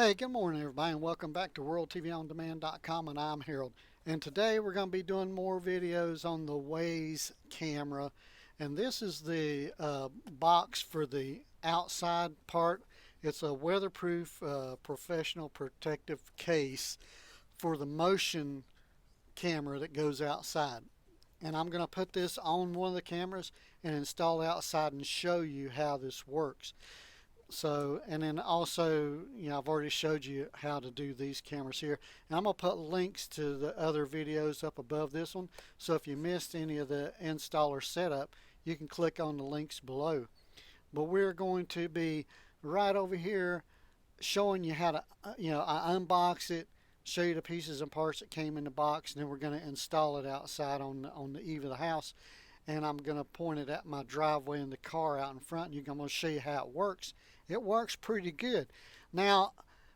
Hey, good morning, everybody, and welcome back to WorldTVOnDemand.com, and I'm Harold. And today we're going to be doing more videos on the WYZE camera. And this is the box for the outside part. It's a weatherproof, professional protective case for the motion camera that goes outside. And I'm going to put this on one of the cameras and install it outside and show you how this works. So, and then also, I've already showed you how to do these cameras here. And I'm going to put links to the other videos up above this one. So if you missed any of the installer setup, you can click on the links below. But we're going to be right over here showing you how to, I unbox it, show you the pieces and parts that came in the box, and then we're going to install it outside on the eve of the house. And I'm going to point it at my driveway in the car out in front. And I'm going to show you how it works. It works pretty good. Now,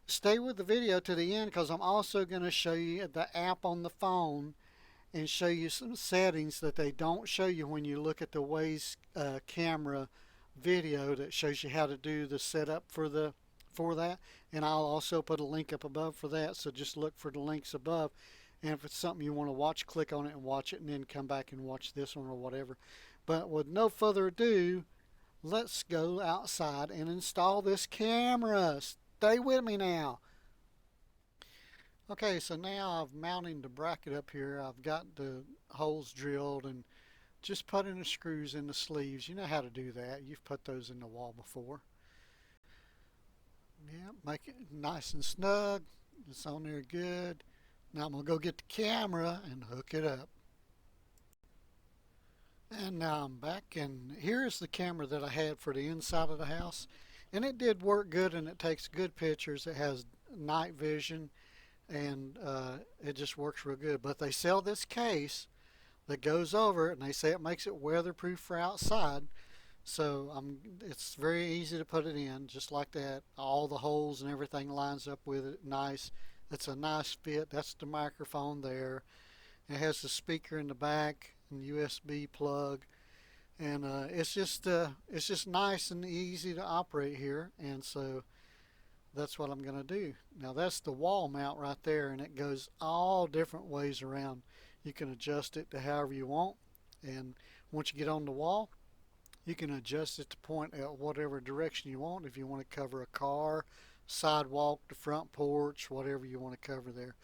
stay with the video to the end because I'm also going to show you the app on the phone and show you some settings that they don't show you when you look at the WYZE camera video that shows you how to do the setup for that. And I'll also put a link up above for that. So just look for the links above. And if it's something you want to watch, click on it and watch it, and then come back and watch this one or whatever. But with no further ado, let's go outside and install this camera. Stay with me now. Okay, so now I'm mounting the bracket up here. I've got the holes drilled and just putting the screws in the sleeves. You know how to do that. You've put those in the wall before. Yeah, make it nice and snug. It's on there good. Now I'm going to go get the camera and hook it up. And now I'm back, and here's the camera that I had for the inside of the house. And it did work good, and it takes good pictures. It has night vision, and it just works real good. But they sell this case that goes over it, and they say it makes it weatherproof for outside. So it's very easy to put it in, just like that. All the holes and everything lines up with it nice. It's a nice fit. That's the microphone there. It has the speaker in the back and USB plug, and it's just nice and easy to operate here. And so that's what I'm going to do. Now that's the wall mount right there, and it goes all different ways around. You can adjust it to however you want, and once you get on the wall, you can adjust it to point at whatever direction you want. If you want to cover a car, sidewalk, the front porch, whatever you want to cover there.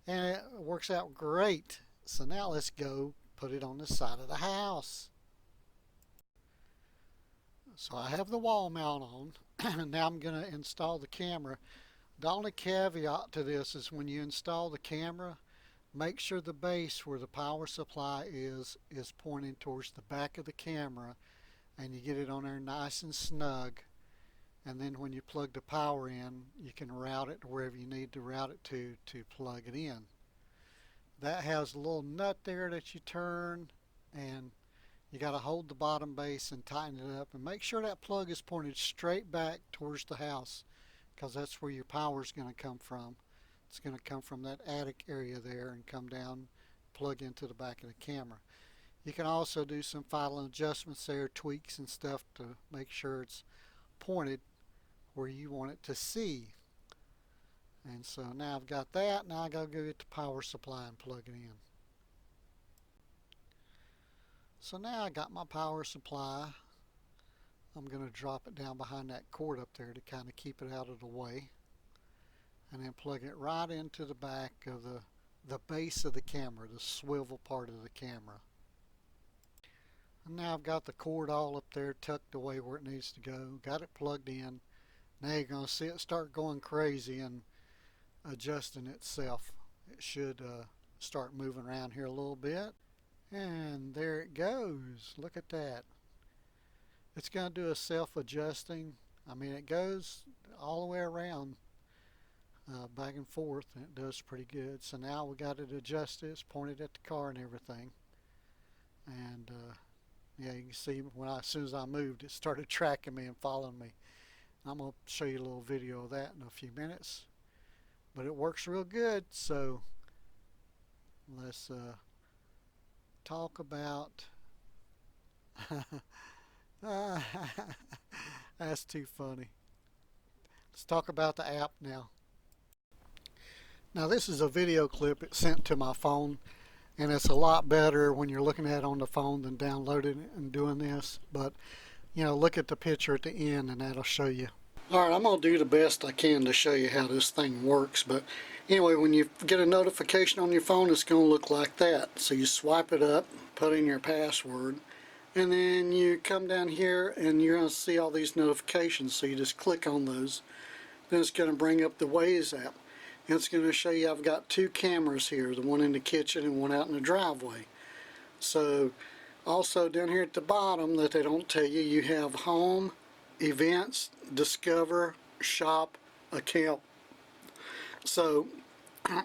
And it works out great. So now let's go put it on the side of the house. So I have the wall mount on. Now I'm going to install the camera. The only caveat to this is when you install the camera, make sure the base where the power supply is pointing towards the back of the camera, and you get it on there nice and snug. And then when you plug the power in, you can route it to wherever you need to route it to plug it in. That has a little nut there that you turn, and you got to hold the bottom base and tighten it up, and make sure that plug is pointed straight back towards the house, because that's where your power is going to come from. It's going to come from that attic area there and come down, plug into the back of the camera. You can also do some final adjustments there, tweaks and stuff to make sure it's pointed where you want it to see. And so now I've got that. Now I gotta go get the power supply and plug it in. So now I got my power supply. I'm gonna drop it down behind that cord up there to kind of keep it out of the way, and then plug it right into the back of the base of the camera, the swivel part of the camera. And now I've got the cord all up there tucked away where it needs to go. Got it plugged in. Now you're going to see it start going crazy and adjusting itself. It should start moving around here a little bit. And there it goes. Look at that. It's going to do a self-adjusting. I mean, it goes all the way around, back and forth, and it does pretty good. So now we got it adjusted. It's pointed at the car and everything. And yeah, you can see as soon as I moved, it started tracking me and following me. I'm going to show you a little video of that in a few minutes. But it works real good, so let's talk about that's too funny. Let's talk about the app now. Now this is a video clip it sent to my phone, and it's a lot better when you're looking at it on the phone than downloading it and doing this. But you know, look at the picture at the end and that'll show you. Alright, I'm going to do the best I can to show you how this thing works. But anyway, when you get a notification on your phone, it's going to look like that. So you swipe it up, put in your password, and then you come down here and you're going to see all these notifications. So you just click on those. Then it's going to bring up the WYZE app. And it's going to show you I've got two cameras here, the one in the kitchen and one out in the driveway. So also down here at the bottom that they don't tell you, you have home, events, discover, shop, account. So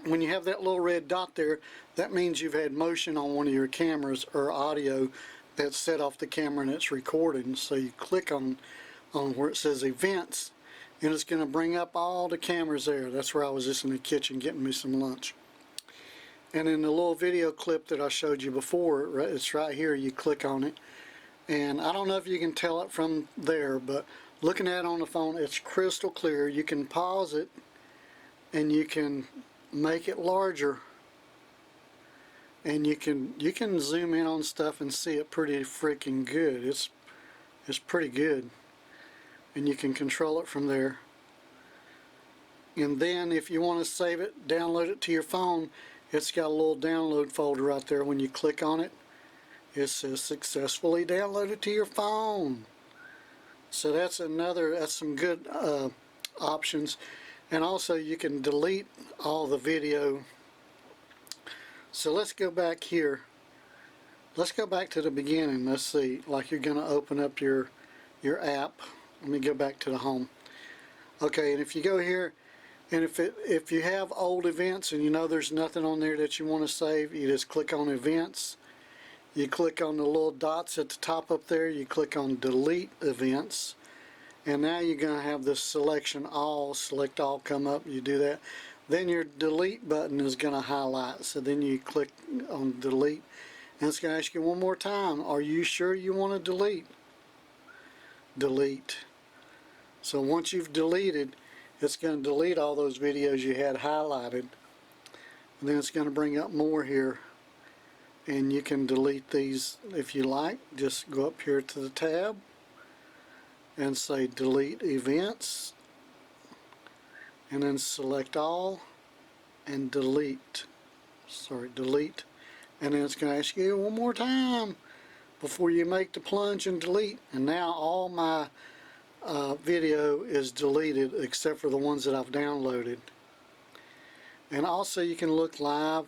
when you have that little red dot there, that means you've had motion on one of your cameras or audio that's set off the camera and it's recording. So you click on where it says events, and it's going to bring up all the cameras there. That's where I was just in the kitchen getting me some lunch. And in the little video clip that I showed you before, it's right here. You click on it, and I don't know if you can tell it from there, but looking at it on the phone, it's crystal clear. You can pause it and you can make it larger, and you can zoom in on stuff and see it pretty freaking good. It's pretty good, and you can control it from there. And then if you want to save it, download it to your phone, it's got a little download folder right there. When you click on it, it says successfully downloaded to your phone. So that's some good options. And also you can delete all the video. So let's go back here. Let's go back to the beginning. Let's see, like you're going to open up your app. Let me go back to the home. Okay, and if you go here, and if you have old events and you know there's nothing on there that you want to save, you just click on events. You click on the little dots at the top up there, you click on delete events, and now you're going to have this selection all, select all come up. You do that. Then your delete button is going to highlight. So then you click on delete, and it's going to ask you one more time, are you sure you want to delete? Delete. So once you've deleted, it's going to delete all those videos you had highlighted. And then it's going to bring up more here. And you can delete these if you like. Just go up here to the tab and say delete events. And then select all and delete. Delete. And then it's going to ask you one more time before you make the plunge and delete. And now all my video is deleted except for the ones that I've downloaded. And also you can look live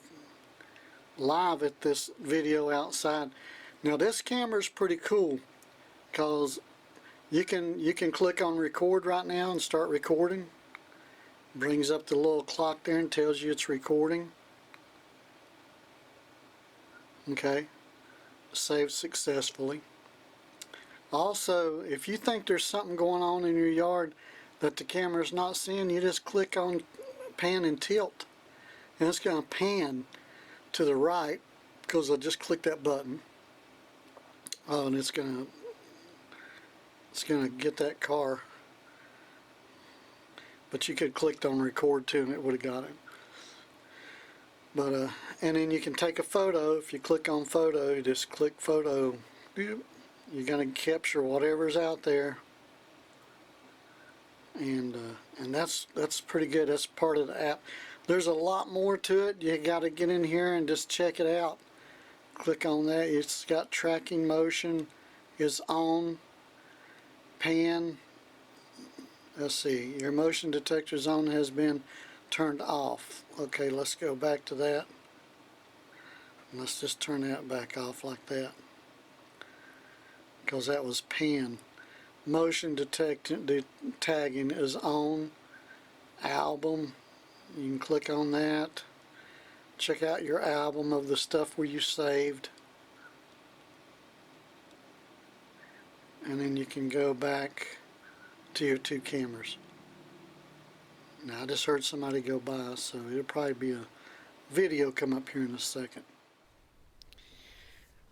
at this video outside. Now this camera is pretty cool because you can click on record right now and start recording. Brings up the little clock there and tells you it's recording. Okay, saved successfully. Also, if you think there's something going on in your yard that the camera's not seeing, you just click on pan and tilt, and it's going to pan to the right because I just clicked that button. Oh, and it's going to get that car. But you could click on record too, and it would have got it. But and then you can take a photo. If you click on photo, you just click photo. You're going to capture whatever's out there, and that's pretty good. That's part of the app. There's a lot more to it. You got to get in here and just check it out. Click on that. It's got tracking motion is on, pan. Let's see, your motion detector zone has been turned off. Okay, let's go back to that. Let's just turn that back off like that, because that was pan. Motion tagging is on. Album, you can click on that. Check out your album of the stuff where you saved. And then you can go back to your two cameras. Now I just heard somebody go by, so it'll probably be a video come up here in a second.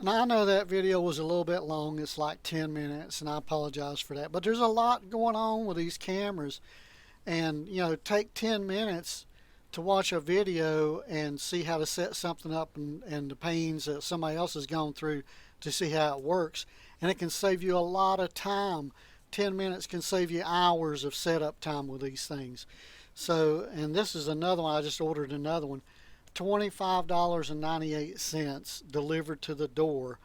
Now I know that video was a little bit long. It's like 10 minutes, and I apologize for that. But there's a lot going on with these cameras, and you know, take 10 minutes to watch a video and see how to set something up and the pains that somebody else has gone through to see how it works. And it can save you a lot of time. 10 minutes can save you hours of setup time with these things. So, and this is another one. I just ordered another one. $25.98 delivered to the door.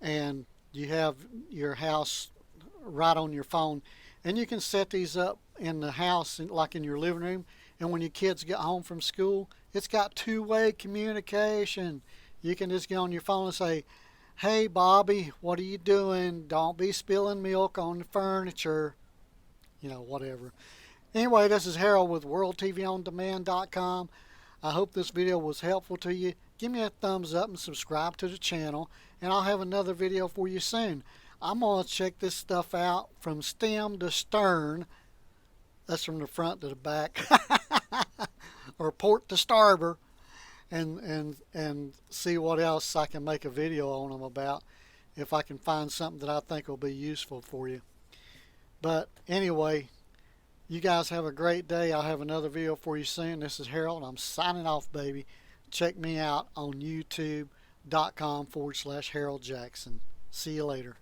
And you have your house right on your phone. And you can set these up in the house, like in your living room. And when your kids get home from school, it's got two-way communication. You can just get on your phone and say, "Hey, Bobby, what are you doing? Don't be spilling milk on the furniture." You know, whatever. Anyway, this is Harold with WorldTVOnDemand.com. I hope this video was helpful to you. Give me a thumbs up and subscribe to the channel. And I'll have another video for you soon. I'm going to check this stuff out from stem to stern. That's from the front to the back. Or port to starboard. And see what else I can make a video on them about, if I can find something that I think will be useful for you. But anyway, you guys have a great day. I'll have another video for you soon. This is Harold. I'm signing off, baby. Check me out on youtube.com/Harold Jackson. See you later.